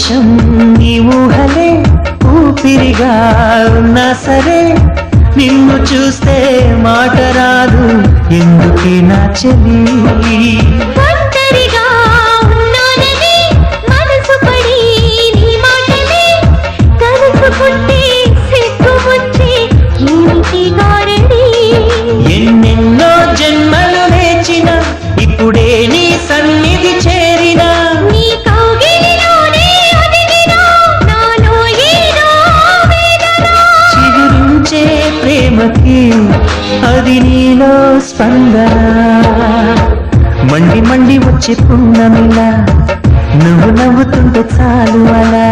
నిమిషం నీ ఊహలే ఊపిరిగా ఉన్నా సరే నిన్ను చూస్తే మాట రాదు ఎందుకే నా చెలి ఎన్నెన్నో జన్మలు వేచిన ఇప్పుడే నీ సన్నిధి చేరిన చిగురించే ప్రేమకి అది నీలో స్పందన మండి మండి వచ్చే పున్నమిలా నువ్వు నవ్వుతుంటే చాలు అలా